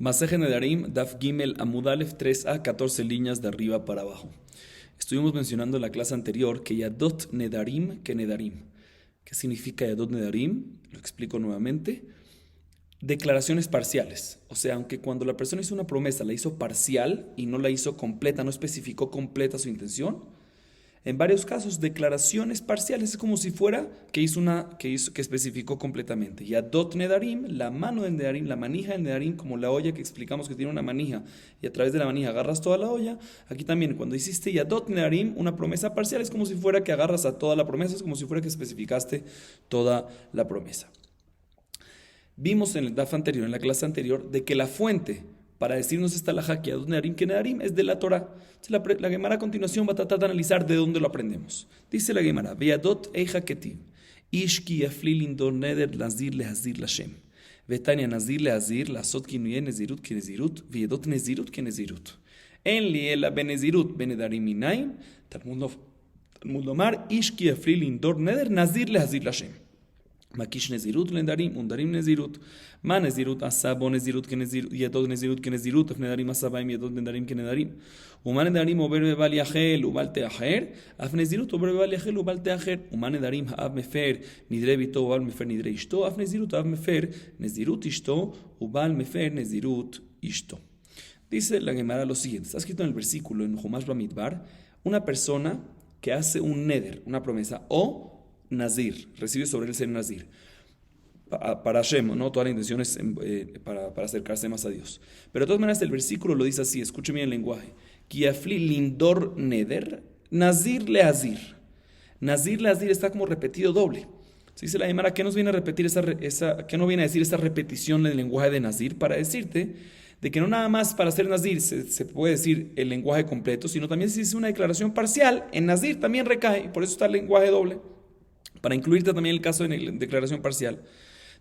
Maseje Nedarim, Daf Gimel Amud Aleph 3a, 14 líneas de arriba para abajo. Estuvimos mencionando en la clase anterior que Yadot Nedarim que Nedarim. ¿Qué significa Yadot Nedarim? Lo explico nuevamente. Declaraciones parciales. O sea, aunque cuando la persona hizo una promesa la hizo parcial y no la hizo completa, no especificó completa su intención, en varios casos, declaraciones parciales es como si fuera que especificó completamente. Yadot Nedarim, la mano del Nedarim, la manija del Nedarim, como la olla que explicamos que tiene una manija y a través de la manija agarras toda la olla. Aquí también, cuando hiciste Yadot Nedarim, una promesa parcial, es como si fuera que agarras a toda la promesa, es como si fuera que especificaste toda la promesa. Vimos en el DAF anterior, en la clase anterior, de que la fuente para decirnos esta laja que Yadot Nedarim que Nedarim es de la Torah. La Gemara a continuación va a tratar de analizar de dónde lo aprendemos. Dice la Gemara, Veyadot eija ketiv, ish ki yafli lindor neder nazir lehazir lashem. Vetania nazir lehazir, lasot kinuye nezirut ki nezirut, veyadot nezirut ki nezirut. En liela benezirut benedarim minaim, Talmud lomar, ish ki yafli lindor neder nazir lehazir lashem. Makish nezirut lendarim, undarim nezirut. Ma nezirut asabo nezirut que nezirut, yadot nezirut que nezirut, af nedarim asabaim, yadot nedarim que nedarim. Uma nedarim ober bebal yachel, ubal teacher, af nezirut ober bebal yachel, ubal teacher. Uma nedarim haav mefer, nidre bito, ubal mefer, nidre ishto, af nezirut haav mefer, nezirut ishto, ubal mefer, nezirut ishto. Dice la Gemara lo siguiente, está escrito en el versículo en Jumash Bamidbar, una persona que hace un neder, una promesa, o Nazir, recibe sobre él ser Nazir. Para Hashem, ¿no? Toda la intención es para acercarse más a Dios. Pero de todas maneras el versículo lo dice así, escuche bien el lenguaje. Kiafli lindor neder, Nazir leazir. Nazir leazir está como repetido doble. Se dice la Gemara, ¿qué nos viene a repetir qué nos viene a decir esa repetición del lenguaje de Nazir? Para decirte de que no nada más para ser Nazir se puede decir el lenguaje completo, sino también si es una declaración parcial, en Nazir también recae, y por eso está el lenguaje doble. Para incluirte también el caso de declaración parcial.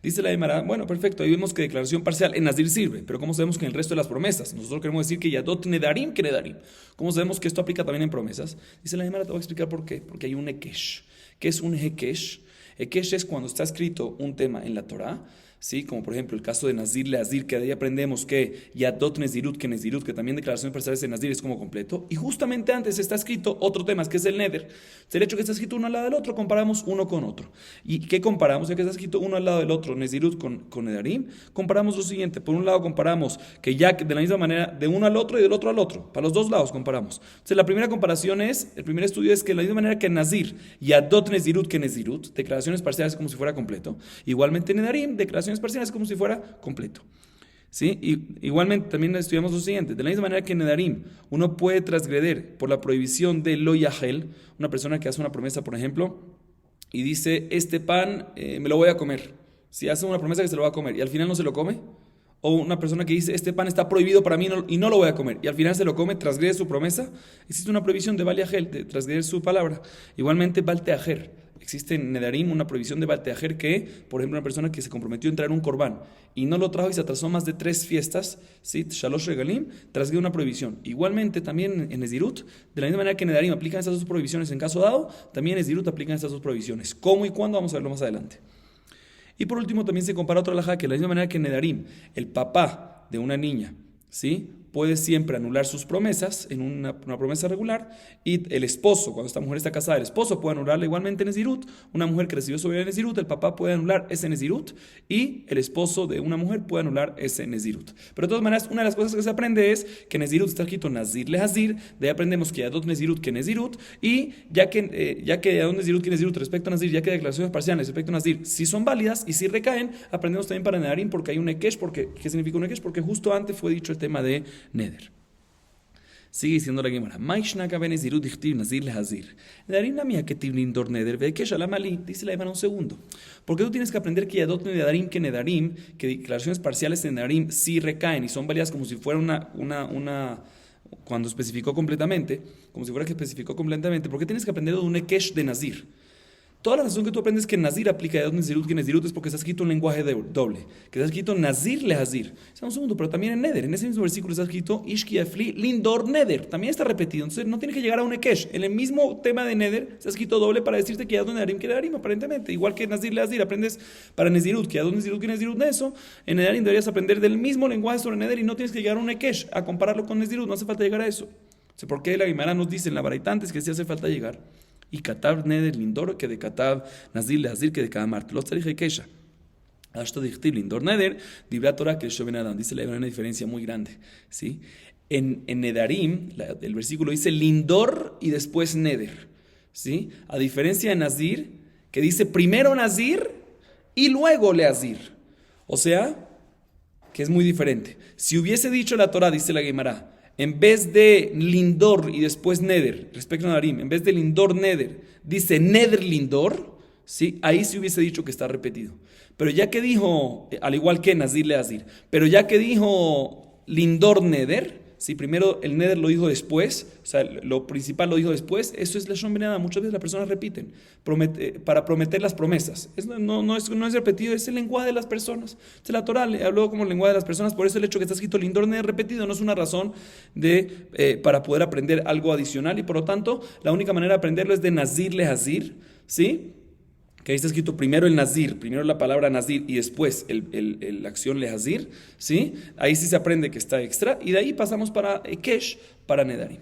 Dice la Gemara, bueno, perfecto, ahí vemos que declaración parcial en Nazir sirve, pero ¿cómo sabemos que en el resto de las promesas? Nosotros queremos decir que Yadot Nedarim que Nedarim. ¿Cómo sabemos que esto aplica también en promesas? Dice la Gemara, te voy a explicar por qué. Porque hay un Hekesh. ¿Qué es un Hekesh? Hekesh es cuando está escrito un tema en la Torah, ¿sí? Como por ejemplo el caso de Nazir Leazir, que de ahí aprendemos que Yadot Nezirut, que también declaraciones parciales de Nazir es como completo, y justamente antes está escrito otro tema, que es el Neder. El hecho que está escrito uno al lado del otro, comparamos uno con otro. ¿Y qué comparamos? Ya que está escrito uno al lado del otro, Nezirut con Nedarim, comparamos lo siguiente. Por un lado comparamos que ya de la misma manera, de uno al otro y del otro al otro, para los dos lados comparamos. Entonces la primera comparación el primer estudio es que de la misma manera que Nazir, Yadot Nezirut que Nezirut, declaraciones parciales como si fuera completo, igualmente Nedarim, declaraciones parciales como si fuera completo. ¿Sí? Y igualmente también estudiamos lo siguiente, de la misma manera que en Nedarim uno puede transgreder por la prohibición de lo yahel, una persona que hace una promesa, por ejemplo, y dice, este pan me lo voy a comer. Si hace una promesa que se lo va a comer y al final no se lo come, o una persona que dice, este pan está prohibido para mí y no lo voy a comer, y al final se lo come, transgrede su promesa, existe una prohibición de Bal Yahel, de transgredir su palabra. Igualmente Bal Teajer. Existe en Nedarim una prohibición de Bal Teajer que, por ejemplo, una persona que se comprometió a entrar en un corbán y no lo trajo y se atrasó más de 3 fiestas, ¿sí? Shalosh Regalim, transgrede una prohibición. Igualmente también en Nezirut, de la misma manera que en Nedarim aplican estas dos prohibiciones en caso dado, también en Nezirut aplican estas dos prohibiciones. ¿Cómo y cuándo? Vamos a verlo más adelante. Y por último también se compara otra halajá que de la misma manera que en Nedarim, el papá de una niña, ¿sí?, puede siempre anular sus promesas en una promesa regular, y el esposo, cuando esta mujer está casada, el esposo puede anularla igualmente en Nezirut. Una mujer que recibió sobre el Nezirut, el papá puede anular ese Nezirut, y el esposo de una mujer puede anular ese Nezirut. Pero de todas maneras, una de las cosas que se aprende es que Nezirut está escrito Nazir Lehazir, de ahí aprendemos que Yadot Nezirut que Nezirut, y ya que Yadot Nezirut que Nezirut respecto a Nazir, ya que declaraciones parciales respecto a Nazir sí son válidas y sí recaen, aprendemos también para Nedarim porque hay un Hekesh. ¿Qué significa un Hekesh? Porque justo antes fue dicho el tema de Neder. Sigue diciendo la Gemara, Maishnaka benezirut dichtiv nazir lehazir. Nedarim namia ketiv lindor neder vekesh alamali. Dice la Gemara un segundo. Porque tú tienes que aprender que Yadot Nedarim que Nedarim, que declaraciones parciales de Nedarim sí recaen y son válidas como si fuera cuando especificó completamente, como si fuera que especificó completamente. ¿Por qué tienes que aprender de un Hekesh de Nazir? Toda la razón que tú aprendes que Nazir aplica Yadot Nezirut que Nezirut es porque está escrito un lenguaje doble, que está escrito Nazir Lehazir. Un segundo, pero también en Neder, en ese mismo versículo está escrito Ishki Afli Lindor Neder, también está repetido, entonces no tiene que llegar a un Ekesh. En el mismo tema de Neder está escrito doble para decirte que Yadot Nedarim que Nedarim, aparentemente, igual que Nazir Lehazir, aprendes para Nezirut, que Yadot Nezirut que Nezirut eso, en Nedarim deberías aprender del mismo lenguaje sobre Neder y no tienes que llegar a un Ekesh a compararlo con Nezirut, no hace falta llegar a eso. ¿Por qué la Guimara nos dice en la Baraita antes que sí hace falta llegar? Y Katav Neder Lindor que de Katav Nazir Lehazir que de cada Mart. Lo tzarich Kesha. Hasta dichtiv Lindor Neder, Dibra Torah que Shoben Adam. Dice la una diferencia muy grande. ¿Sí? En Nedarim, el versículo dice Lindor y después Neder. ¿Sí? A diferencia de Nazir, que dice primero Nazir y luego Lehazir. O sea, que es muy diferente. Si hubiese dicho la Torah, dice la Gemara, en vez de Lindor y después Neder, respecto a Nedarim, en vez de Lindor Neder, dice Neder Lindor, ¿sí? Ahí sí hubiese dicho que está repetido. Pero ya que dijo, al igual que Nazir Lehazir, pero ya que dijo Lindor Neder, ¿sí? Primero el Neder lo dijo después, o sea, lo principal lo dijo después, eso es Lashon Ben Adam. Muchas veces las personas repiten para prometer las promesas. No es repetido, es el lenguaje de las personas. Entonces, la Torah le habló como el lenguaje de las personas, por eso el hecho que está escrito Lindor Neder repetido no es una razón para poder aprender algo adicional, y por lo tanto, la única manera de aprenderlo es de Nazir Lehazir, ¿sí? Que ahí está escrito primero el Nazir, primero la palabra Nazir y después la acción Lehazir, ¿sí? Ahí sí se aprende que está extra, y de ahí pasamos para Ekesh, para Nedarim.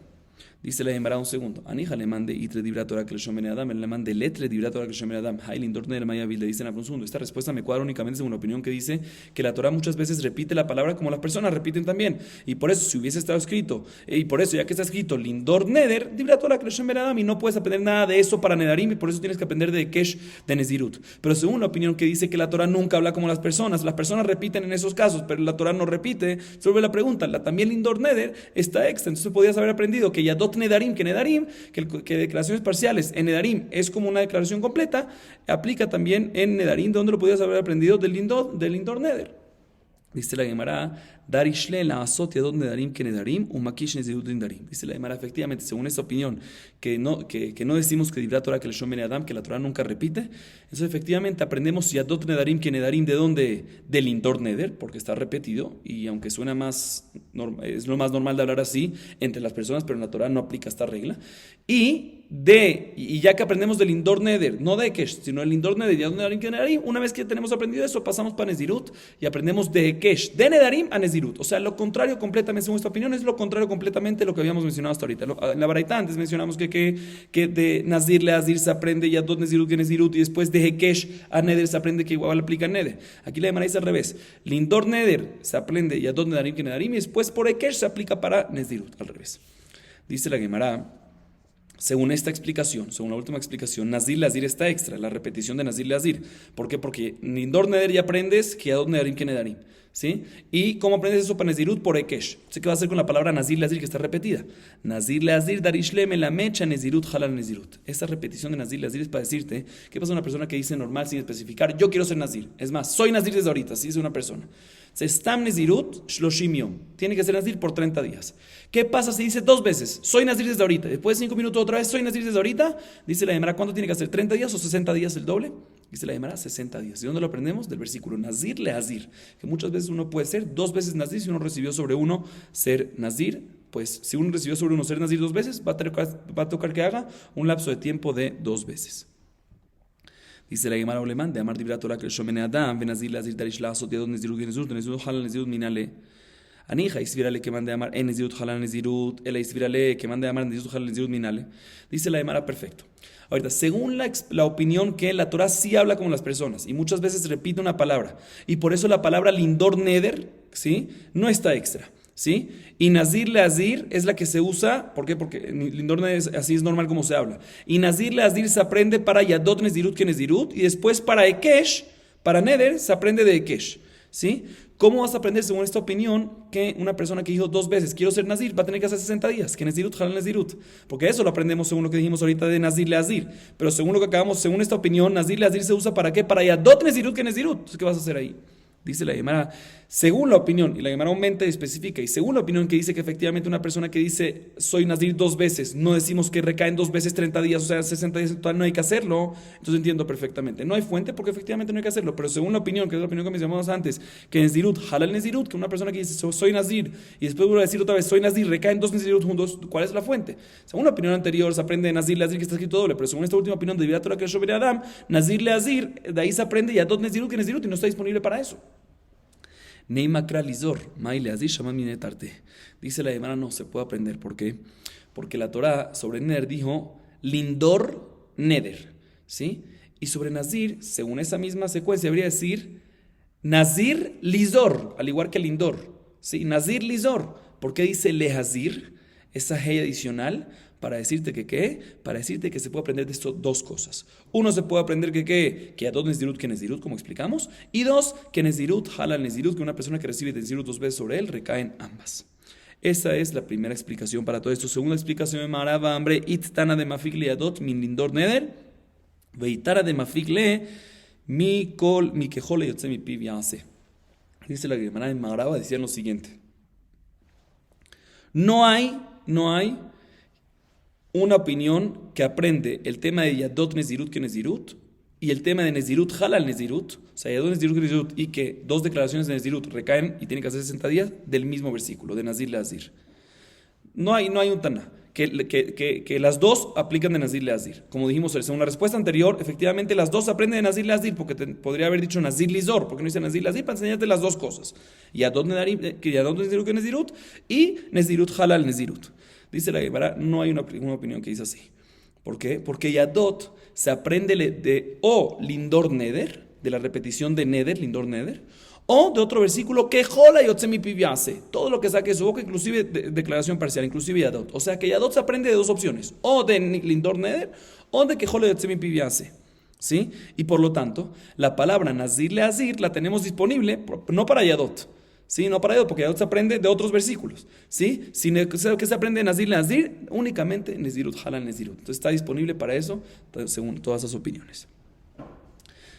Dice la Gemara un segundo. Anija le mande itre dibra Torah que le shomen Adam, le mande letre dibra Torah que le shomen Adam. Hailin dorner maya vil, le dicen a un segundo. Esta respuesta me cuadra únicamente según una opinión que dice que la Torah muchas veces repite la palabra como las personas repiten también. Y por eso, si hubiese estado escrito, y por eso, ya que está escrito Lindor Neder, dibra Torah que le shomen Adam, y no puedes aprender nada de eso para Nedarim, y por eso tienes que aprender de Kesh, de Nezirut. Pero según la opinión que dice que la Torah nunca habla como las personas repiten en esos casos, pero la Torah no repite, se vuelve la pregunta. También Lindor Neder está extra, entonces podías haber aprendido que Yadot Nedarim, que Nedarim, que declaraciones parciales en Nedarim es como una declaración completa, aplica también en Nedarim, donde lo podías haber aprendido del Lindor Neder. Dice la Gemara, Darishle la asot yadot nedarim que nedarim, umakish nezirut nedarim. Dice la Gemara, efectivamente, según esta opinión, que no decimos que dibra Torah que le shomen Adam, que la Torah nunca repite, entonces efectivamente aprendemos yadot nedarim que nedarim, ¿de dónde? Del Lindor Neder, porque está repetido, y aunque suena es lo más normal de hablar así entre las personas, pero en la Torah no aplica esta regla. Y ya que aprendemos del Lindor Neder, no de Ekesh, sino del Lindor Neder, yadot nedarim que nedarim, una vez que tenemos aprendido eso, pasamos para Nezirut y aprendemos de Ekesh, de Nedarim a Nezirut. O sea, lo contrario completamente, según esta opinión, es lo contrario completamente de lo que habíamos mencionado hasta ahorita. En la Baraita antes mencionamos que de Nazir Lehazir se aprende Yadot Nezirut que Nezirut, y después de Ekesh a Neder se aprende que igual aplica Neder. Aquí la Gemara dice al revés. Lindor Neder se aprende Yadot Nedarim que Nedarim, y después por Ekesh se aplica para Nezirut, al revés. Dice la Gemara, según esta explicación, según la última explicación, Nazir Lehazir está extra, la repetición de Nazir Lehazir. ¿Por qué? Porque Lindor Neder ya aprendes que Yadot Nedarim que Nedarim, ¿sí? ¿Y cómo aprendes eso para Nezirut? Por Ekesh. ¿Qué va a hacer con la palabra Nazir Lehazir que está repetida? Nazir Lehazir darishle me la mecha Nezirut halal Nezirut. Esta repetición de Nazir Lehazir es para decirte qué pasa a una persona que dice normal sin especificar, yo quiero ser Nazir. Es más, soy Nazir desde ahorita, así dice una persona. Se Stam Nezirut shloshim yom. Tiene que ser Nazir por 30 días. ¿Qué pasa si dice 2 veces? Soy Nazir desde ahorita. Después de 5 minutos otra vez, soy Nazir desde ahorita. Dice la Gemara, ¿cuánto tiene que hacer? ¿30 días o 60 días el doble? Dice la Gemara, 60 días. ¿De dónde lo aprendemos? Del versículo Nazir Lehazir. Que muchas veces uno puede ser 2 veces Nazir si uno recibió sobre uno ser Nazir. Pues si uno recibió sobre uno ser Nazir 2 veces, va a tocar que haga un lapso de tiempo de 2 veces. Dice la Gemara Oleman, de Amar Dibra Torah que le shomen Adam, Benazir Lehazir Darish Laasot Yadot Nezirut Nezirut Halal Nezirut Minale. Anija isvirale que mande Amar en Nezirut Halal Nezirut, el isvirale que mande Amar en Nezirut Halal Nezirut Minale. Dice la Gemara, perfecto. Ahorita, según la opinión que la Torah sí habla como las personas y muchas veces repite una palabra, y por eso la palabra Lindor Neder, ¿sí? No está extra, ¿sí? Y Nazir Lehazir es la que se usa, ¿por qué? Porque Lindor Neder así es normal como se habla. Y Nazir Lehazir se aprende para Yadot Nezirut que Nezirut, y después para Ekesh, para Neder, se aprende de Ekesh, ¿sí? ¿Cómo vas a aprender, según esta opinión, que una persona que dijo 2 veces, quiero ser Nazir, va a tener que hacer 60 días, que Nezirut, Halal Nezirut? Porque eso lo aprendemos según lo que dijimos ahorita de Nazir Lehazir. Pero según lo que acabamos, según esta opinión, Nazir Lehazir se usa para qué? Para Yadot Nezirut que Nezirut. Entonces, ¿qué vas a hacer ahí? Dice la Gemara, según la opinión, y la Gemara aumenta y especifica, y según la opinión que dice que efectivamente una persona que dice soy nazir 2 veces, no decimos que recaen 2 veces 30 días, o sea, 60 días en total, no hay que hacerlo, entonces entiendo perfectamente. No hay fuente porque efectivamente no hay que hacerlo, pero según la opinión, que es la opinión que mencionamos antes, que Nezirut, halal Nezirut, que una persona que dice soy nazir, y después vuelve a decir otra vez soy nazir, recaen 2 Nezirut juntos, ¿cuál es la fuente? Según la opinión anterior se aprende de nazir, nazir que está escrito doble, pero según esta última opinión de Torah que yo Adam, nazir le azir, de ahí se aprende ya 2 Nezirut que Nezirut y no está disponible para eso. Neymakra Lizor, Maile Azir Shaman Minetarte. Dice la Gemara, no se puede aprender. ¿Por qué? Porque la Torah sobre Neder dijo Lindor Neder, ¿sí? Y sobre Nazir, según esa misma secuencia, debería decir Nazir Lizor, al igual que Lindor, ¿sí? Nazir Lizor. ¿Por qué dice Lehazir? Esa hey adicional para decirte que ¿qué? Para decirte que se puede aprender de esto 2 cosas. Uno, se puede aprender que ¿qué? Que Adot Nezirut que Nezirut, como explicamos. Y 2, que Nezirut, Halal Nezirut, que una persona que recibe Nezirut 2 veces sobre él, recaen ambas. Esa es la primera explicación para todo esto. Segunda explicación de Marava, hambre, Ittana de Mafikle Adot, min Lindor Neder, Veitara de Mafikle, mi kol, mi kejole yotze mi piv yaase. Dice la Gemara en Marava, decía lo siguiente. No hay una opinión que aprende el tema de Yadot Nezirut que Nezirut y el tema de Nezirut Halal Nezirut, o sea, Yadot Nezirut que Nezirut, y que 2 declaraciones de Nezirut recaen y tienen que hacer 60 días del mismo versículo, de Nazir Leazir. No hay un Taná que las 2 aplican de Nazir Leazir. Como dijimos, según la respuesta anterior, efectivamente las 2 aprenden de Nazir Leazir, porque podría haber dicho Nazir Lizor, porque no dice Nazir Leazir, para enseñarte las 2 cosas. Yadot Nezirut que Nezirut y Nezirut Halal Nezirut. Dice la Gemara, no hay una opinión que dice así. ¿Por qué? Porque Yadot se aprende de o Lindor Neder, de la repetición de Neder, Lindor Neder, o de otro versículo que Jola Yotzemi Piviase, todo lo que saque de su boca, inclusive declaración parcial, inclusive Yadot. O sea que Yadot se aprende de 2 opciones, o de Lindor Neder, o de que Jola Yotzemi Piviase. ¿Sí? Y por lo tanto, la palabra Nazir Leazir la tenemos disponible, no para Yadot. ¿Sí? No para Yadot, porque Yadot se aprende de otros versículos. ¿Sí? ¿Qué se aprende de Nazir Leazir? Únicamente Nezirut, Halal Nezirut. Entonces está disponible para eso, según todas esas opiniones.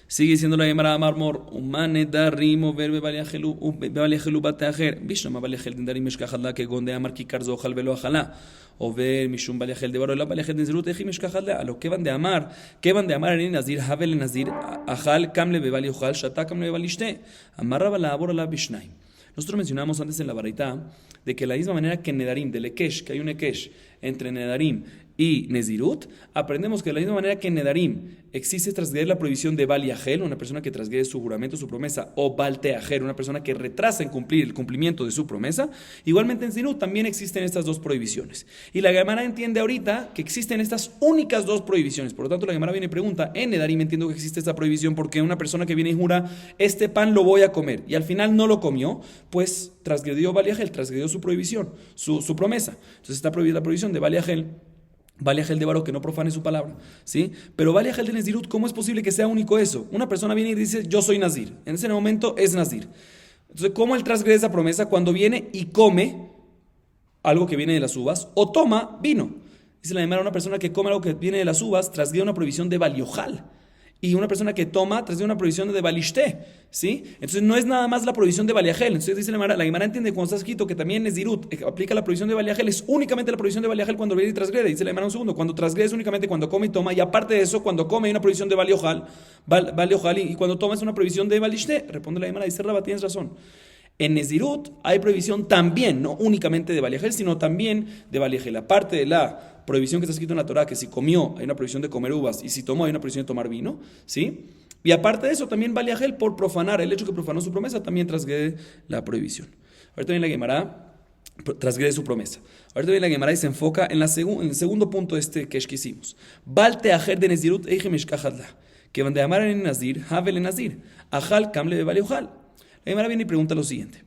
Sigue diciendo la Gemara Marmor, Umane Darim verbe Baliachelu Bateajer, Bishnama Baliachel Dindarim Meshkahadla, que Gonde Amar Kikar Zohal Velo Ajalá, o ver Mishum Baliachel de Barola Baliachel Dinzerut Eji Meshkahadla, a lo que van de amar en Nazir, Havel Nazir, Ajal, Kamle Bebali Ojal, Shata Kamle Bebalishte, Amarraba la Abora Bishnaim. Nosotros mencionamos antes en la Baraita de que la misma manera que en Nedarim, del Ekesh, que hay un Ekesh entre Nedarim y Nezirut, aprendemos que de la misma manera que en Nedarim existe transgredir la prohibición de Bal Yahel, una persona que transgrede su juramento, su promesa, o Bal Teajer, una persona que retrasa en cumplir el cumplimiento de su promesa, igualmente en Nezirut también existen estas 2 prohibiciones. Y la Gemara entiende ahorita que existen estas únicas 2 prohibiciones. Por lo tanto, la Gemara viene y pregunta, en Nedarim entiendo que existe esta prohibición porque una persona que viene y jura, este pan lo voy a comer, y al final no lo comió, pues transgredió Bal Yahel, transgredió su prohibición, su promesa. Entonces está prohibida la prohibición de Bal Yahel. Baliachel de Baro, que no profane su palabra, ¿sí? Pero Baliachel de Nezirut, ¿cómo es posible que sea único eso? Una persona viene y dice, yo soy Nazir. En ese momento es Nazir. Entonces, ¿cómo él transgrede esa promesa cuando viene y come algo que viene de las uvas o toma vino? Dice la Gemara, una persona que come algo que viene de las uvas transgrede una prohibición de Baliohal. Y una persona que toma transgrede una prohibición de Balishté, ¿sí? Entonces no es nada más la prohibición de Baliachel. Entonces dice la Gemara entiende cuando está escrito que también Nezirut aplica la prohibición de Baliachel, es únicamente la prohibición de Baliachel cuando viene y transgrede. Dice la Gemara un segundo, cuando transgrede es únicamente cuando come y toma, y aparte de eso, cuando come hay una prohibición de Baliohal, y cuando toma es una prohibición de Balishté. Responde la Gemara, dice Rabba, tienes razón. En Nezirut hay prohibición también, no únicamente de Baliachel, sino también de Baliachel. Aparte de la prohibición que está escrito en la Torah, que si comió hay una prohibición de comer uvas y si tomó hay una prohibición de tomar vino, ¿sí? Y aparte de eso también Baliachel, por profanar, el hecho que profanó su promesa, también transgrede la prohibición. Ahorita viene la Gemara, transgrede su promesa. Ahorita viene la Gemara y se enfoca en el segundo punto de este que hicimos. Bal teajer de Nezirut eichem eshkahadla, que van de amar en Nazir, havel en Nazir, ajal kamle de Baliojal. La Gemara viene y pregunta lo siguiente.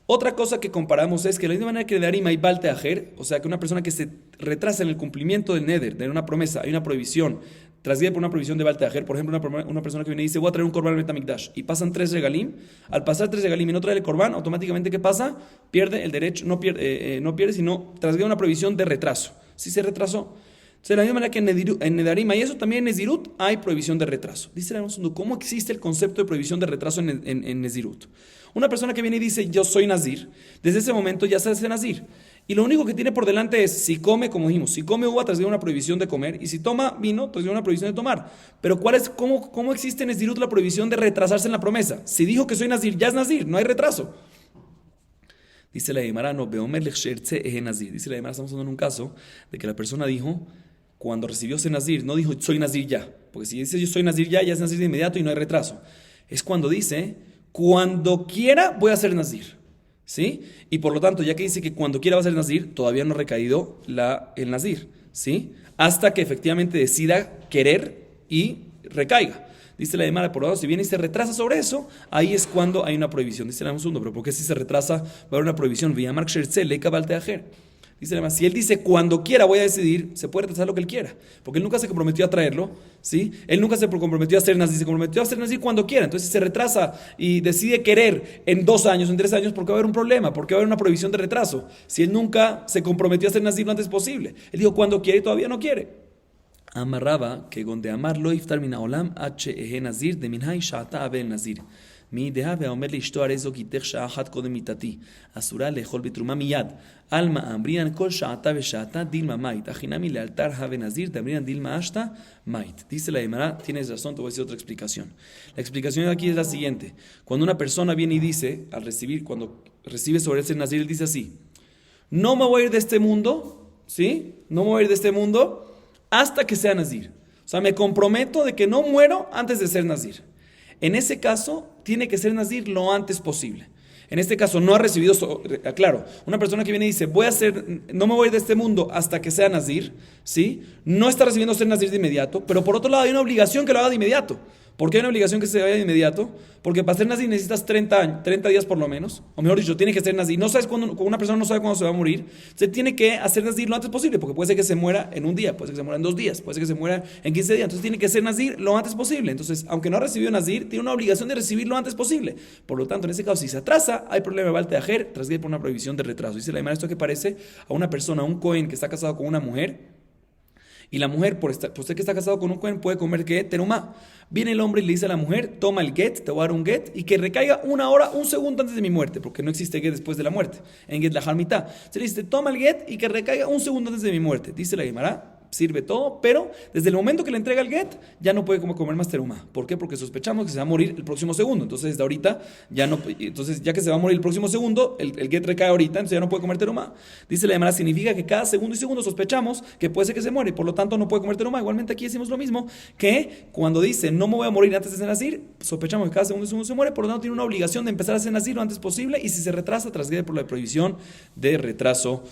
Otra cosa que comparamos es que de la misma manera que de Darim hay Bal Teajer, o sea que una persona que se retrasa en el cumplimiento del Neder, de una promesa, hay una prohibición, transgrede por una prohibición de Bal Teajer, por ejemplo, una persona que viene y dice, voy a traer un Korban al Betamikdash, y pasan 3 regalim, al pasar 3 regalim y no trae el Korban, automáticamente ¿qué pasa? Pierde el derecho, no pierde, sino transgrede una prohibición de retraso. Si se retrasó. Entonces, de la misma manera que en Nedarim hay eso, también en Nezirut hay prohibición de retraso. Dice la Segundo, ¿cómo existe el concepto de prohibición de retraso en Nezirut? Una persona que viene y dice, yo soy Nazir, desde ese momento ya se hace Nazir. Y lo único que tiene por delante es, si come, como dijimos, si come uva, trasgrede una prohibición de comer, y si toma vino, trasgrede una prohibición de tomar. Pero ¿cómo existe en Nezirut la prohibición de retrasarse en la promesa? Si dijo que soy Nazir, ya es Nazir, no hay retraso. Dice la Gemara, no, Beomer Lechshertze Eje Nazir. Dice la Gemara, estamos hablando en un caso de que la persona dijo, cuando recibió ese Nazir, no dijo soy Nazir ya. Porque si dice yo soy Nazir ya es Nazir de inmediato y no hay retraso. Es cuando dice, cuando quiera voy a ser Nazir. ¿Sí? Y por lo tanto, ya que dice que cuando quiera va a ser Nazir, todavía no ha recaído el Nazir. ¿Sí? Hasta que efectivamente decida querer y recaiga. Dice la Gemara, por lo tanto, si viene y se retrasa sobre eso, ahí es cuando hay una prohibición. Dice la Segundo, pero ¿por qué si se retrasa va a haber una prohibición? Vía Mark Shertze, Leika Balteajer. Dice la Gemara, si él dice cuando quiera voy a decidir, se puede retrasar lo que él quiera. Porque él nunca se comprometió a traerlo, ¿sí? Él nunca se comprometió a ser Nazir, se comprometió a ser Nazir cuando quiera. Entonces si se retrasa y decide querer en 2 años, en 3 años, ¿por qué va a haber un problema? ¿Por qué va a haber una prohibición de retraso? Si él nunca se comprometió a ser Nazir lo antes posible. Él dijo cuando quiere y todavía no quiere. Amarraba que donde amar lo iftar min haolam h eje nazir de minhai shata abel nazir mi deja veomer lishto arezo kitech sha'achat kodem mitati asura lechol bitruma miyad alma ambrinan kol sha'ata ve'sha'ata dilma mait achinami lealtar have nazir tambrinan dilma ashta mait. Dice la Gemara, tienes razón, te voy a decir otra explicación. La explicación de aquí es la siguiente: cuando una persona viene y dice cuando recibe sobre ese nazir, él dice así: no me voy a ir de este mundo, ¿sí? No me voy a ir de este mundo hasta que sea Nazir. O sea, me comprometo de que no muero antes de ser Nazir. En ese caso, tiene que ser Nazir lo antes posible. En este caso, no ha recibido, claro, una persona que viene y dice, no me voy de este mundo hasta que sea Nazir, ¿sí? No está recibiendo ser Nazir de inmediato, pero por otro lado hay una obligación que lo haga de inmediato. ¿Por qué hay una obligación que se vaya de inmediato? Porque para ser Nazir necesitas 30 días por lo menos, o mejor dicho, tiene que ser Nazir. No sabes cuándo, una persona no sabe cuándo se va a morir, se tiene que hacer Nazir lo antes posible, porque puede ser que se muera en un día, puede ser que se muera en 2 días, puede ser que se muera en 15 días, entonces tiene que ser Nazir lo antes posible. Entonces, aunque no ha recibido Nazir, tiene una obligación de recibir lo antes posible. Por lo tanto, en ese caso, si se atrasa, hay problema de Baal Teajer, trasgrede por una prohibición de retraso. Dice la Gemara, esto que parece a una persona, a un Cohen que está casado con una mujer, y la mujer, por ser que está casado con un Cohen, puede comer ¿qué? Terumá. Viene el hombre y le dice a la mujer, toma el get, te voy a dar un get, y que recaiga 1 hora, 1 segundo antes de mi muerte, porque no existe get después de la muerte. En get la mitad. Se le dice, toma el get y que recaiga 1 segundo antes de mi muerte. Dice la Gemara, sirve todo, pero desde el momento que le entrega el get, ya no puede comer más terumá. ¿Por qué? Porque sospechamos que se va a morir el próximo segundo. Entonces, desde ahorita, ya que se va a morir el próximo segundo, el get recae ahorita, entonces ya no puede comer terumá. Dice la Gemara, significa que cada segundo y segundo sospechamos que puede ser que se muere, por lo tanto no puede comer terumá. Igualmente aquí decimos lo mismo, que cuando dice, no me voy a morir antes de ser Nazir, sospechamos que cada segundo y segundo se muere, por lo tanto tiene una obligación de empezar a ser Nazir lo antes posible, y si se retrasa, trasgrede por la prohibición de retraso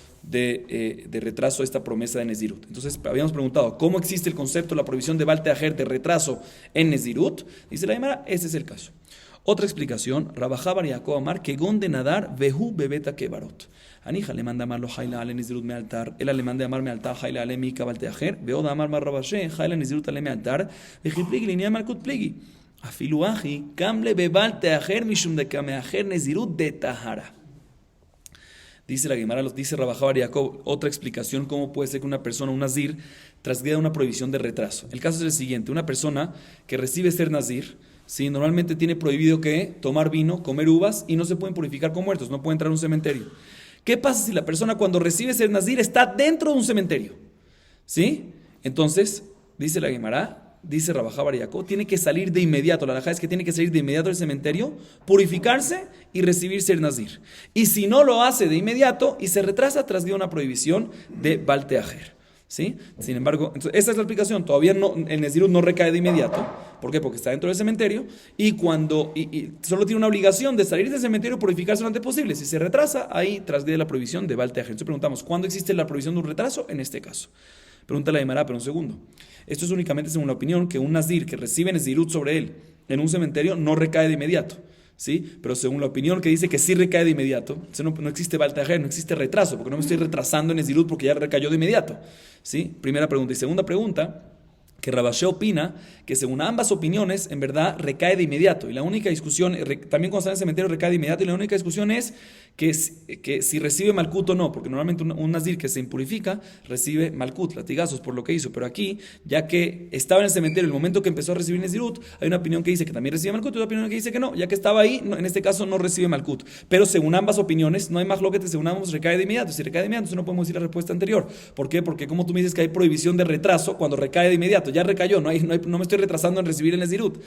esta promesa de Nezirut. Entonces habíamos preguntado ¿cómo existe el concepto, la prohibición de Baal Teajer de retraso en Nezirut? Dice la Gemara, ese es el caso. Otra explicación, Rabajá bar Yaakov Amar que gon de nadar vehu bebeta kebarot. Anija le manda amar lo jaila ale Nezirut me altar, él le manda amar me altar jaila ale mi Baal Teajer, veoda amar mar Rabashe jaila Nezirut ale me altar, vejipligi linia malkut pligi. Afiluaji kamle bebal teajer mishum de kameajer Nezirut de tahara. Dice la Gemara, dice Rabajá bar Yaakov, otra explicación, cómo puede ser que una persona, un nazir, trasgreda una prohibición de retraso. El caso es el siguiente: una persona que recibe ser nazir, ¿sí? Normalmente tiene prohibido que tomar vino, comer uvas, y no se pueden purificar con muertos, no puede entrar a un cementerio. ¿Qué pasa si la persona cuando recibe ser nazir está dentro de un cementerio? ¿Sí? Entonces, dice la Gemara, dice Rabajá bar Yaakov, tiene que salir de inmediato. La halajá es que tiene que salir de inmediato del cementerio, purificarse y recibir ser nazir. Y si no lo hace de inmediato y se retrasa, trasgrede una prohibición de Baal Teajer. ¿Sí? Sin embargo, entonces, esa es la explicación. Todavía no, el Nezirut no recae de inmediato. ¿Por qué? Porque está dentro del cementerio y solo tiene una obligación de salir del cementerio y purificarse lo antes posible. Si se retrasa, ahí trasgrede la prohibición de Baal Teajer. Entonces preguntamos, ¿cuándo existe la prohibición de un retraso? En este caso. Pregunta la Gemara, pero un segundo. Esto es únicamente según la opinión que un nazir que recibe Nezirut sobre él en un cementerio no recae de inmediato, ¿sí? Pero según la opinión que dice que sí recae de inmediato, no existe Baal Teajer, no existe retraso, porque no me estoy retrasando en Nezirut porque ya recayó de inmediato, ¿sí? Primera pregunta. Y segunda pregunta, que Rabashé opina que según ambas opiniones, en verdad recae de inmediato. Y la única discusión, también cuando está en el cementerio recae de inmediato, y la única discusión es que si recibe malkut o no, porque normalmente un nazir que se impurifica recibe malkut, latigazos por lo que hizo, pero aquí, ya que estaba en el cementerio en el momento que empezó a recibir nezirut, hay una opinión que dice que también recibe malkut y otra opinión que dice que no, ya que estaba ahí, en este caso no recibe malkut, pero según ambas opiniones, no hay más loquete, según ambos recae de inmediato, si recae de inmediato, entonces no podemos decir la respuesta anterior. ¿Por qué? Porque como tú me dices que hay prohibición de retraso cuando recae de inmediato, ya recayó, no me estoy retrasando en recibir el nezirut.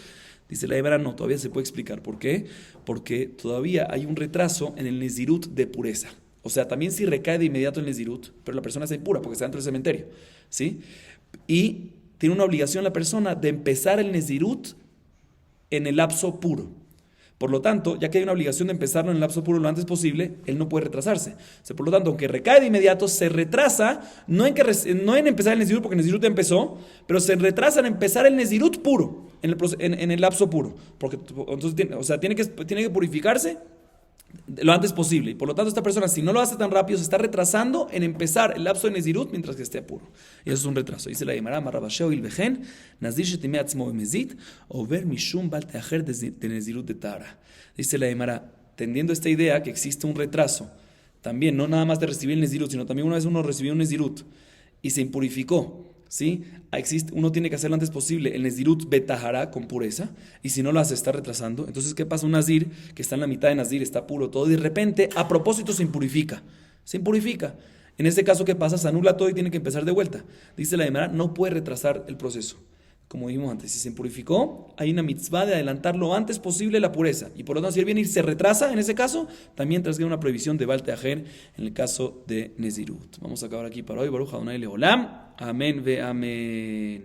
Dice la Gemara, no, todavía se puede explicar. ¿Por qué? Porque todavía hay un retraso en el nezirut de pureza. O sea, también si recae de inmediato el nezirut, pero la persona está impura porque está dentro del cementerio, ¿sí? Y tiene una obligación la persona de empezar el nezirut en el lapso puro. Por lo tanto, ya que hay una obligación de empezarlo en el lapso puro lo antes posible, él no puede retrasarse. O sea, por lo tanto, aunque recae de inmediato, se retrasa, no en empezar el nezirut, porque el nezirut empezó, pero se retrasa en empezar el nezirut puro, en el lapso puro. Porque entonces, tiene que purificarse lo antes posible. Y por lo tanto, esta persona, si no lo hace tan rápido, se está retrasando en empezar el lapso de nezirut mientras que esté puro. Y eso es un retraso. Dice la Gemara, Marrabasheo ilvejen, nazir shetimei atzmo bemezit, over mishum bal teacher de nezirut de tara. Dice la Gemara, tendiendo esta idea que existe un retraso, también, no nada más de recibir el nezirut, sino también una vez uno recibió un nezirut y se impurificó, ¿sí? Uno tiene que hacer lo antes posible el nezirut betahara con pureza, y si no lo hace, está retrasando. Entonces, ¿qué pasa? Un nazir que está en la mitad de nazir, está puro todo, y de repente, a propósito, se impurifica. Se impurifica. En este caso, ¿qué pasa? Se anula todo y tiene que empezar de vuelta. Dice la Gemara, no puede retrasar el proceso. Como dijimos antes, si se impurificó, hay una mitzvah de adelantar lo antes posible la pureza. Y por lo tanto, si él viene y se retrasa, en ese caso, también transgrede una prohibición de Bal Teajer en el caso de Nezirut. Vamos a acabar aquí para hoy. Baruch Adonai Leolam. Amén ve amén.